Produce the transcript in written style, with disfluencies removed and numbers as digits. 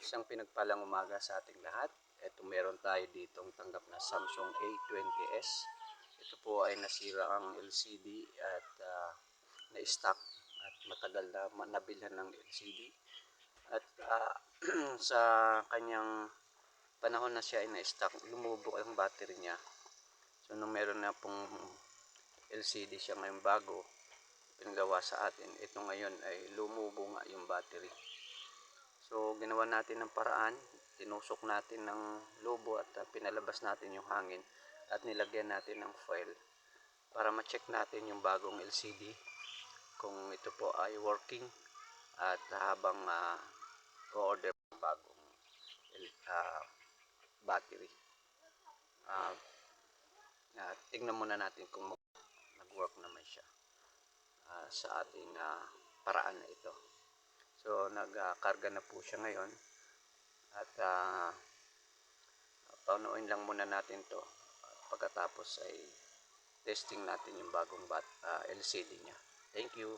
Isang pinagpalang umaga sa ating lahat. Ito meron tayo ditong tanggap na Samsung A20s. Ito po ay nasira ang LCD at na-stock at matagal na nabilhan ng LCD. At sa kanyang panahon na siya ay na-stock, lumubo ang battery niya. So nung meron na pong LCD siya ngayong bago, pinagawa sa atin, ito ngayon ay lumubo nga yung battery. So ginawa natin ng paraan, tinusok natin ng lobo at pinalabas natin yung hangin at nilagyan natin ng foil para ma-check natin yung bagong LCD kung ito po ay working at habang o-order ng bagong battery. Tingnan muna natin kung nag-work naman siya sa ating paraan na ito. So nagkarga na po siya ngayon at paunuin lang muna natin to. Pagkatapos ay testing natin yung bagong LCD niya. Thank you.